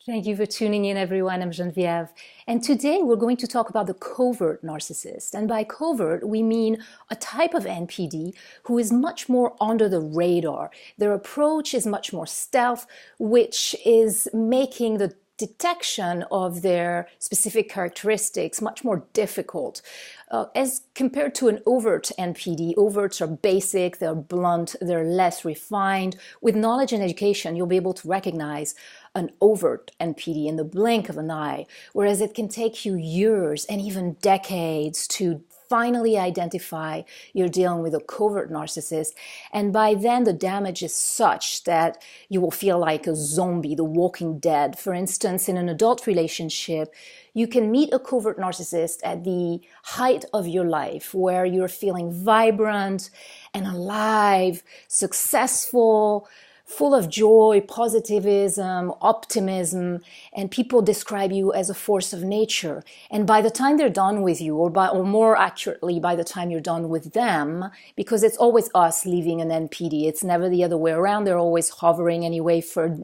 Thank you for tuning in, everyone. I'm Genvièv. And today we're going to talk about the covert narcissist. And by covert, we mean a type of NPD who is much more under the radar. Their approach is much more stealth, which is making the detection of their specific characteristics much more difficult. As compared to an overt NPD, overts are basic, they're blunt, they're less refined. With knowledge and education, you'll be able to recognize an overt NPD in the blink of an eye, whereas it can take you years and even decades to finally identify you're dealing with a covert narcissist. And by then, the damage is such that you will feel like a zombie, the walking dead. For instance, in an adult relationship, you can meet a covert narcissist at the height of your life, where you're feeling vibrant and alive, successful, full of joy, positivism, optimism, and people describe you as a force of nature. And by the time they're done with you, or more accurately, by the time you're done with them, because it's always us leaving an NPD, it's never the other way around, they're always hovering anyway for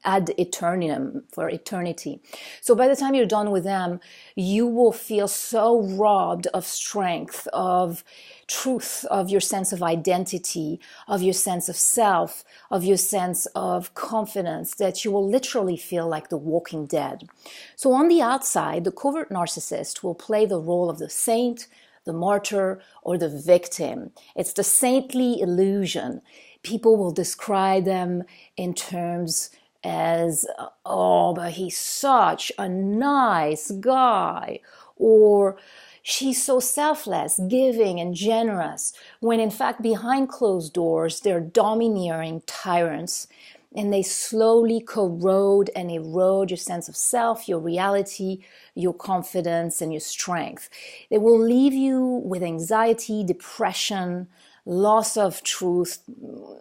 ad eternum, for eternity. So by the time you're done with them, you will feel so robbed of strength, of truth, of your sense of identity, of your sense of self, of your sense of confidence, that you will literally feel like the walking dead. So on the outside, the covert narcissist will play the role of the saint, the martyr, or the victim. It's the saintly illusion. People will describe them in terms as, oh, but he's such a nice guy, or she's so selfless, giving, and generous, when in fact behind closed doors, they're domineering tyrants, and they slowly corrode and erode your sense of self, your reality, your confidence, and your strength. They will leave you with anxiety, depression, loss of truth,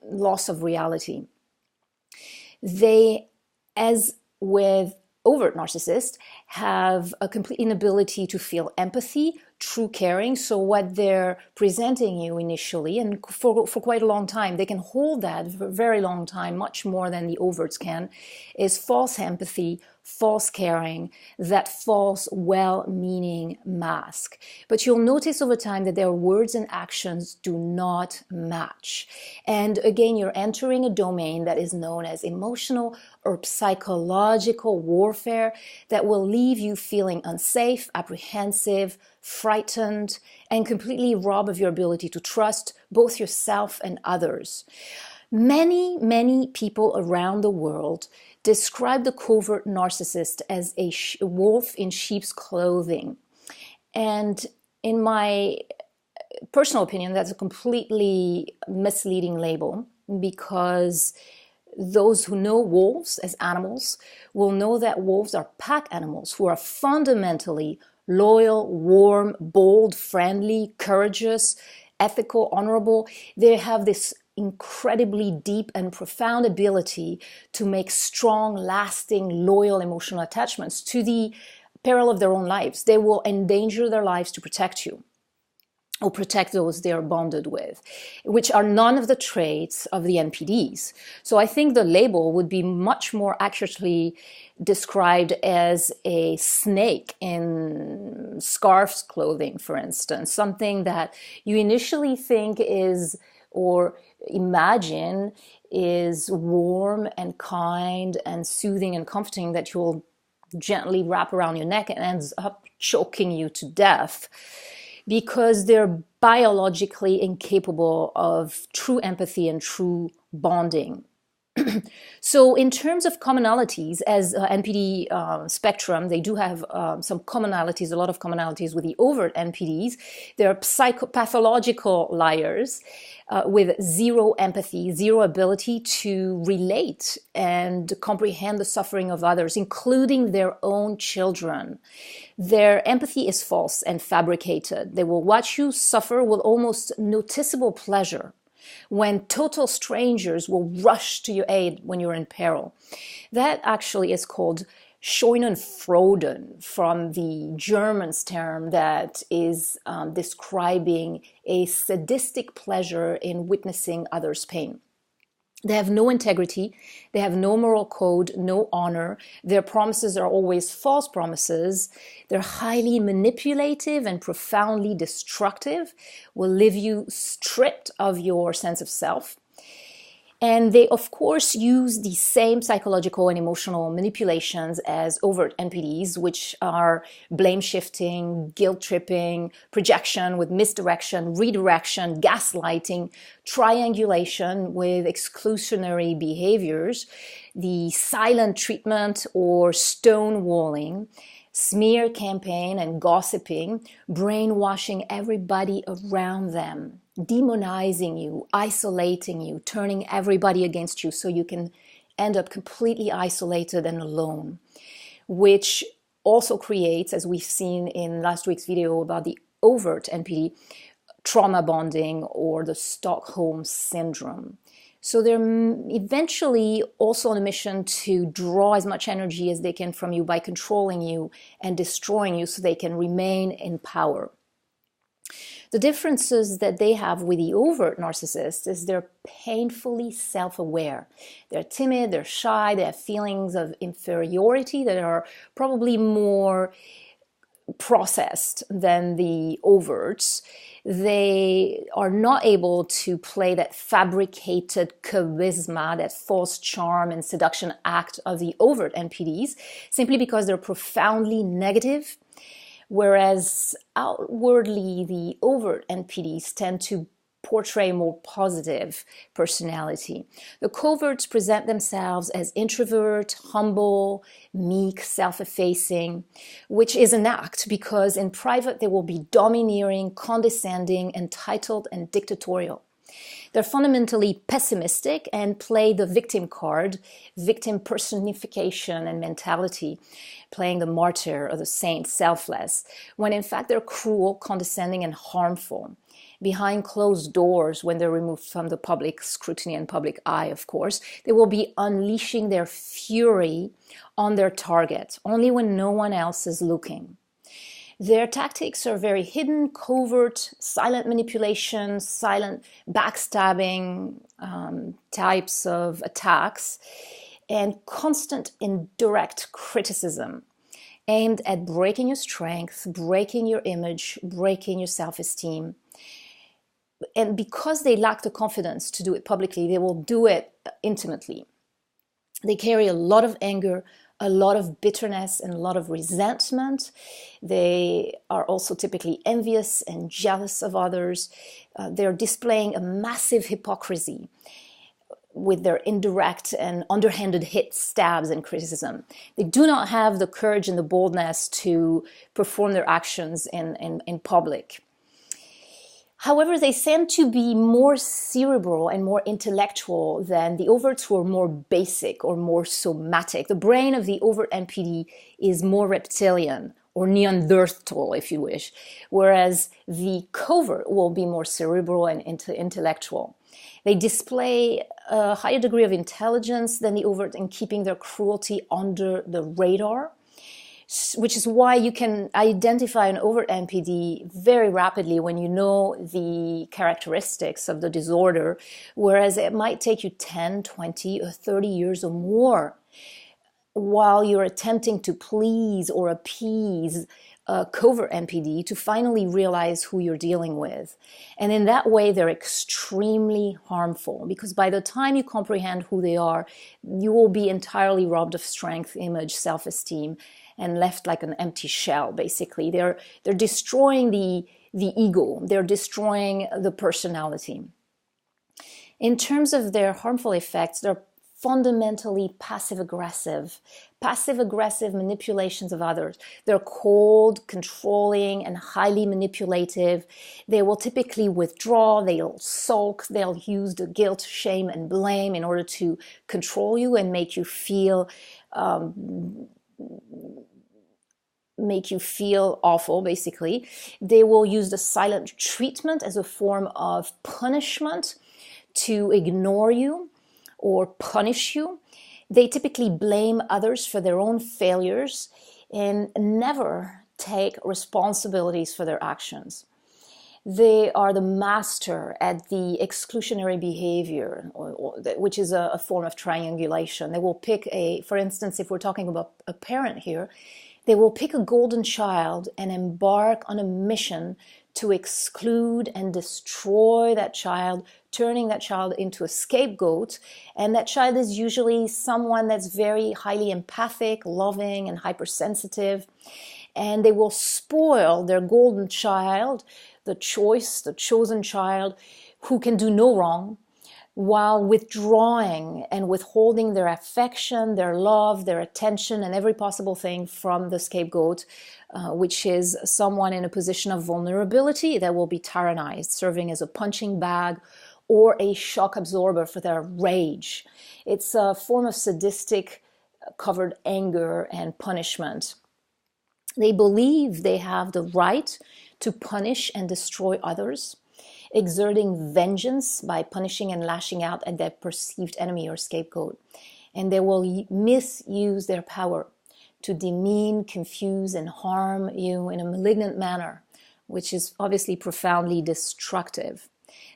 loss of reality. They, as with overt narcissists, have a complete inability to feel empathy, true caring. So what they're presenting you initially, and for quite a long time, they can hold that for a very long time, much more than the overts can, is false empathy, false caring, that false well-meaning mask. But you'll notice over time that their words and actions do not match. And again, you're entering a domain that is known as emotional or psychological warfare that will leave you feeling unsafe, apprehensive, frightened, and completely robbed of your ability to trust both yourself and others. Many people around the world describe the covert narcissist as a wolf in sheep's clothing. And in my personal opinion, that's a completely misleading label, because those who know wolves as animals will know that wolves are pack animals who are fundamentally loyal, warm, bold, friendly, courageous, ethical, honorable. They have this incredibly deep and profound ability to make strong, lasting, loyal emotional attachments to the peril of their own lives. They will endanger their lives to protect you, or protect those they are bonded with, which are none of the traits of the NPDs. So I think the label would be much more accurately described as a snake in scarf's clothing, for instance, something that you initially think is, or imagine is, warm and kind and soothing and comforting, that you'll gently wrap around your neck and ends up choking you to death, because they're biologically incapable of true empathy and true bonding. So in terms of commonalities, as NPD spectrum, they do have some commonalities, a lot of commonalities with the overt NPDs. They're pathological liars with zero empathy, zero ability to relate and comprehend the suffering of others, including their own children. Their empathy is false and fabricated. They will watch you suffer with almost noticeable pleasure, when total strangers will rush to your aid when you're in peril. That actually is called Schadenfreude, from the German's term that is describing a sadistic pleasure in witnessing others' pain. They have no integrity, they have no moral code, no honor. Their promises are always false promises. They're highly manipulative and profoundly destructive, will leave you stripped of your sense of self. And they, of course, use the same psychological and emotional manipulations as overt NPDs, which are blame shifting, guilt tripping, projection with misdirection, redirection, gaslighting, triangulation with exclusionary behaviors, the silent treatment or stonewalling, smear campaign and gossiping, brainwashing everybody around them, demonizing you, isolating you, turning everybody against you so you can end up completely isolated and alone, which also creates, as we've seen in last week's video about the overt NPD, trauma bonding or the Stockholm syndrome. So they're eventually also on a mission to draw as much energy as they can from you by controlling you and destroying you so they can remain in power. The differences that they have with the overt narcissist is they're painfully self-aware. They're timid, they're shy, they have feelings of inferiority that are probably more processed than the overts. They are not able to play that fabricated charisma, that false charm and seduction act of the overt NPDs, simply because they're profoundly negative, whereas outwardly the overt NPDs tend to portray more positive personality. The coverts present themselves as introvert, humble, meek, self-effacing, which is an act because in private they will be domineering, condescending, entitled, and dictatorial. They're fundamentally pessimistic and play the victim card, victim personification and mentality, playing the martyr or the saint, selfless, when in fact they're cruel, condescending, and harmful. Behind closed doors, when they're removed from the public scrutiny and public eye, of course, they will be unleashing their fury on their target, only when no one else is looking. Their tactics are very hidden, covert, silent manipulation, silent backstabbing types of attacks, and constant indirect criticism aimed at breaking your strength, breaking your image, breaking your self-esteem. And because they lack the confidence to do it publicly, they will do it intimately. They carry a lot of anger, a lot of bitterness, and a lot of resentment. They are also typically envious and jealous of others. They're displaying a massive hypocrisy with their indirect and underhanded hits, stabs, and criticism. They do not have the courage and the boldness to perform their actions in public. However, they tend to be more cerebral and more intellectual than the overts who are more basic or more somatic. The brain of the overt NPD is more reptilian or Neanderthal, if you wish, whereas the covert will be more cerebral and intellectual. They display a higher degree of intelligence than the overt in keeping their cruelty under the radar, which is why you can identify an overt NPD very rapidly when you know the characteristics of the disorder, whereas it might take you 10, 20, or 30 years or more while you're attempting to please or appease a covert NPD to finally realize who you're dealing with. And in that way, they're extremely harmful because by the time you comprehend who they are, you will be entirely robbed of strength, image, self-esteem, and left like an empty shell, basically. They're destroying the ego. They're destroying the personality. In terms of their harmful effects, they're fundamentally passive-aggressive manipulations of others. They're cold, controlling, and highly manipulative. They will typically withdraw, they'll sulk, they'll use the guilt, shame, and blame in order to control you and make you feel awful, basically. They will use the silent treatment as a form of punishment to ignore you or punish you. They typically blame others for their own failures and never take responsibilities for their actions. They are the master at the exclusionary behavior, which is a form of triangulation. They will pick for instance, if we're talking about a parent here, they will pick a golden child and embark on a mission to exclude and destroy that child, turning that child into a scapegoat. And that child is usually someone that's very highly empathic, loving, and hypersensitive. And they will spoil their golden child, the chosen child, who can do no wrong, while withdrawing and withholding their affection, their love, their attention, and every possible thing from the scapegoat, which is someone in a position of vulnerability that will be tyrannized, serving as a punching bag or a shock absorber for their rage. It's a form of sadistic covered anger and punishment. They believe they have the right to punish and destroy others, exerting vengeance by punishing and lashing out at their perceived enemy or scapegoat. And they will misuse their power to demean, confuse, and harm you in a malignant manner, which is obviously profoundly destructive.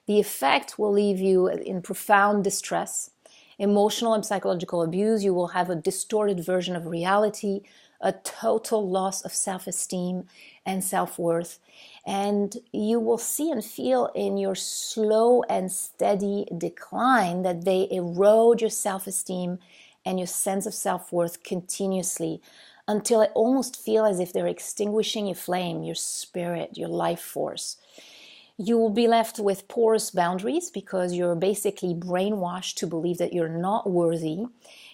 The effect will leave you in profound distress, emotional and psychological abuse. You will have a distorted version of reality, a total loss of self-esteem and self-worth. And you will see and feel in your slow and steady decline that they erode your self-esteem and your sense of self-worth continuously until it almost feels as if they're extinguishing your flame, your spirit, your life force. You will be left with porous boundaries because you're basically brainwashed to believe that you're not worthy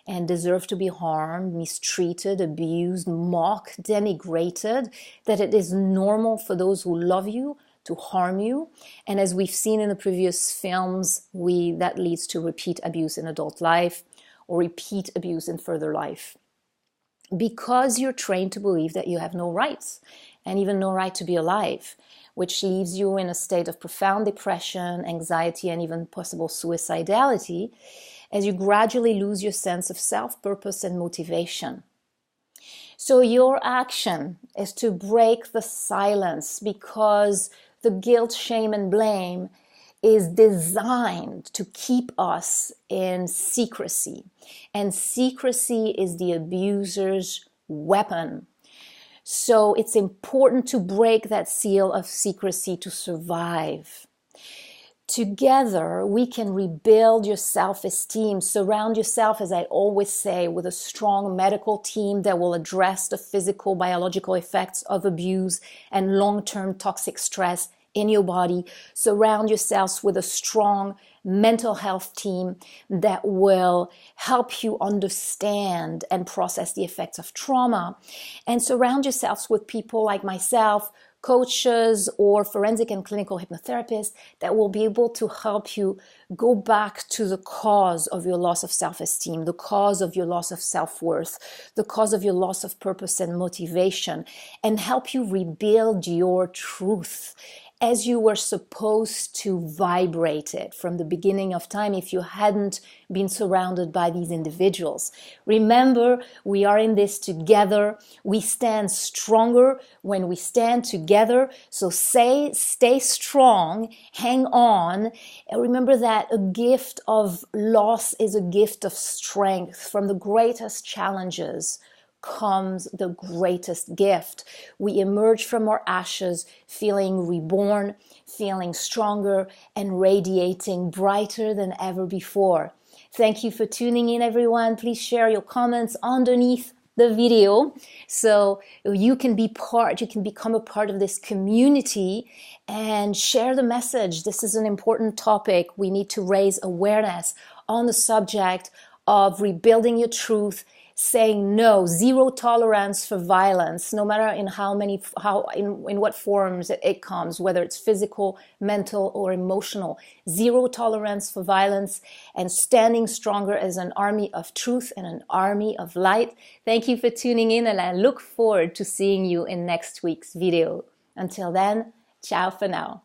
and deserve to be harmed, mistreated, abused, mocked, denigrated, that it is normal for those who love you to harm you. And as we've seen in the previous films, that leads to repeat abuse in adult life or repeat abuse in further life. Because you're trained to believe that you have no rights and even no right to be alive, which leaves you in a state of profound depression, anxiety, and even possible suicidality, as you gradually lose your sense of self, purpose, and motivation. So your action is to break the silence, because the guilt, shame, and blame is designed to keep us in secrecy. And secrecy is the abuser's weapon. So it's important to break that seal of secrecy to survive. Together, we can rebuild your self-esteem. Surround yourself, as I always say, with a strong medical team that will address the physical, biological effects of abuse and long-term toxic stress in your body. Surround yourselves with a strong mental health team that will help you understand and process the effects of trauma. And surround yourselves with people like myself, coaches or forensic and clinical hypnotherapists that will be able to help you go back to the cause of your loss of self-esteem, the cause of your loss of self-worth, the cause of your loss of purpose and motivation, and help you rebuild your truth as you were supposed to vibrate it from the beginning of time if you hadn't been surrounded by these individuals. Remember, we are in this together. We stand stronger when we stand together. So stay strong, hang on. And remember that a gift of loss is a gift of strength. From the greatest challenges comes the greatest gift. We emerge from our ashes feeling reborn, feeling stronger, and radiating brighter than ever before. Thank you for tuning in, everyone. Please share your comments underneath the video so you can become a part of this community and share the message. This is an important topic. We need to raise awareness on the subject of rebuilding your truth, saying no, zero tolerance for violence, no matter in in what forms it comes, whether it's physical, mental, or emotional. Zero tolerance for violence, and standing stronger as an army of truth and an army of light. Thank you for tuning in, and I look forward to seeing you in next week's video. Until then, ciao for now.